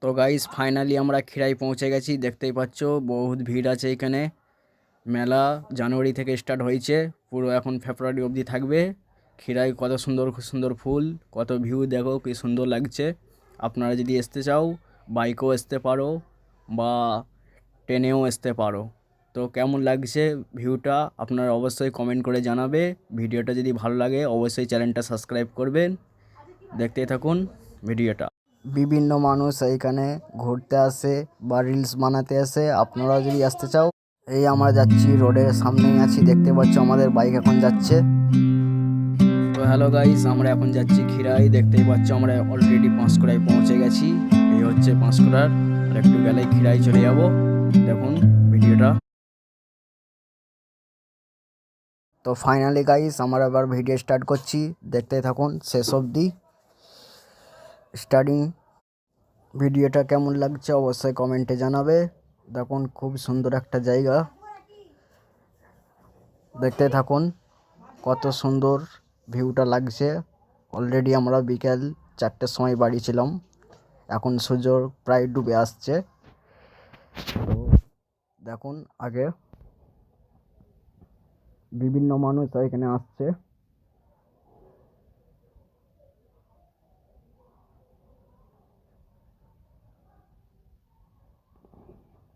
তো guys finally আমরা খিরাই পৌঁছে গেছি। দেখতেই পাচ্ছ বহুত ভিড় আছে এখানে। মেলা জানুয়ারি থেকে স্টার্ট হয়েছে, পুরো এখন ফেব্রুয়ারি অবধি থাকবে। খিরাই কত সুন্দর সুন্দর ফুল, কত ভিউ দেখো কি সুন্দর লাগছে। আপনারা যদি আসতে চাও বাইকেও আসতে পারো বা ট্রেনেও আসতে পারো। তো কেমন লাগছে ভিউটা আপনারা অবশ্যই কমেন্ট করে জানাবে। ভিডিওটা যদি ভালো লাগে অবশ্যই চ্যানেলটা সাবস্ক্রাইব করবেন। দেখতেই থাকুন ভিডিওটা। বিভিন্ন মানুষ এইখানে ঘুরতে আসে বা রিলস বানাতে আসে। আপনারাও যদি আসতে চাও, এই আমরা যাচ্ছি, রোডের সামনেই আছি, দেখতে পাচ্ছ আমাদের বাইক এখন যাচ্ছে। তো হ্যালো গাইস, আমরা এখন যাচ্ছি খিরাই। দেখতেই পাচ্ছ আমরা অলরেডি পাঁশকুড়ায় পৌঁছে গেছি। এই হচ্ছে পাঁশকুড়ার, আর একটু গেলেই খিরাই চলে যাব। দেখুন ভিডিওটা। তো ফাইনালি গাইস আমরা এবার ভিডিও স্টার্ট করছি, দেখতে থাকুন শেষ অবধি। স্টার্টিং ভিডিওটা কেমন লাগছে অবশ্যই কমেন্টে জানাবে। দেখুন খুব সুন্দর একটা জায়গা, দেখতে থাকুন কত সুন্দর ভিউটা লাগছে। অলরেডি আমরা বিকেল 4টের সময় বাড়ি ছিলাম, এখন সূর্য প্রায় ডুবে আসছে। তো দেখুন আগে বিভিন্ন মানুষ এখানে আসছে।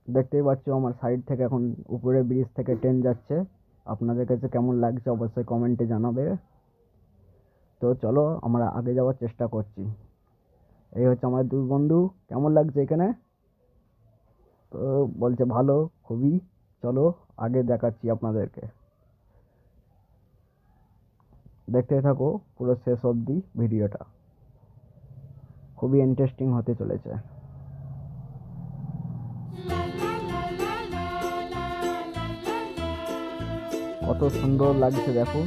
দেখতেই পাচ্ছ আমার সাইড থেকে এখন উপরে ব্রিজ থেকে ট্রেন যাচ্ছে। আপনাদের কাছে কেমন লাগছে অবশ্যই কমেন্টে জানাবে। তো চলো আমরা আগে যাওয়ার চেষ্টা করছি। এই হচ্ছে আমার দুই বন্ধু, কেমন লাগছে এখানে? তো বলছে ভালো খুবই। চলো আগে দেখাচ্ছি আপনাদেরকে, দেখতে থাকো পুরো শেষ অবধি। ভিডিওটা খুবই ইন্টারেস্টিং হতে চলেছে। কত সুন্দর লাগছে দেখুন।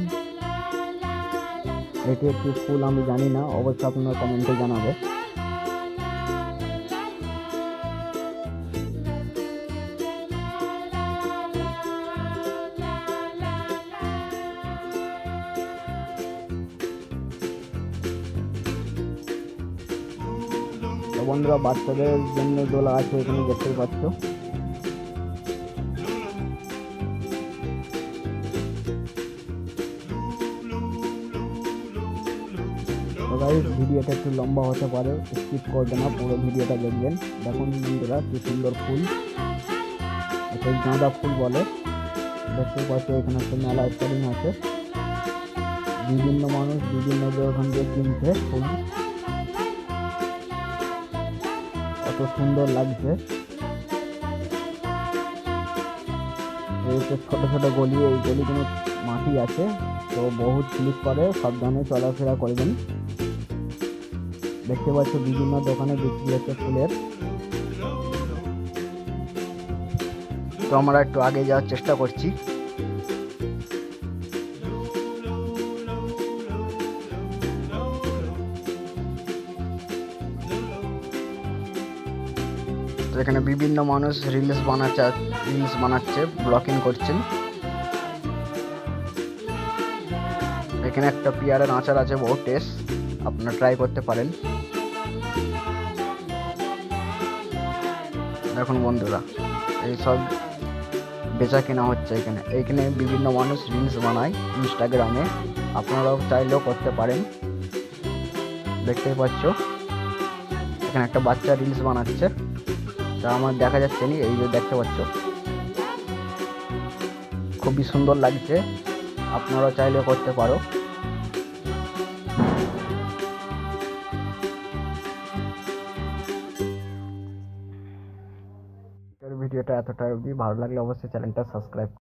এটি একটি ফুল, আমি জানি না, অবশ্যই আপনারা কমেন্টে জানাবে। তো বন্ধুরা বাচ্চাদের জন্য দোলা আছে এখানে, দেখতেই পাচ্ছ। তো গাইস ভিডিওটা একটু লম্বা হতে পারে, স্কিপ করবে না, পুরো ভিডিওটা দেখবেন। দেখুন বন্ধুরা কি সুন্দর ফুল, এটা গাঁদা ফুল বলে। দেখতে পাচ্ছ এখানে একটা মেলা স্টার্টিং আছে, বিভিন্ন মানুষ বিভিন্ন ওখান দিয়ে কিনছে ফুল। কত সুন্দর লাগছে। এই যে ছোট ছোট গলি, এই গলিগুলো মাটি আছে, তো বহুত স্লিপ করে, সাবধানে চলাফেরা করবেন। দেখতে পাচ্ছ বিভিন্ন দোকানে বিক্রি হচ্ছে ফুলের। তো আমরা একটু আগে যাওয়ার চেষ্টা করছি। তো এখানে বিভিন্ন মানুষ রিলস বানাচ্ছে, ব্লগিং করছেন। এখানে একটা পিয়ারের আচার আছে, বহু টেস্ট, আপনারা ট্রাই করতে পারেন। দেখুন বন্ধুরা এই সব বেচা কেনা হচ্ছে এখানে। এইখানে বিভিন্ন মানুষ রিলস বানায় ইনস্টাগ্রামে, আপনারাও চাইলেও করতে পারেন। দেখতেই পাচ্ছ এখানে একটা বাচ্চা রিলস বানাচ্ছে, তা আমার দেখা যাচ্ছে না, এই যে দেখতে পাচ্ছ খুবই সুন্দর লাগছে, আপনারাও চাইলেও করতে পারো। ভিডিওটা এতটাই অবধি, ভালো লাগলে অবশ্যই চ্যানেলটা সাবস্ক্রাইব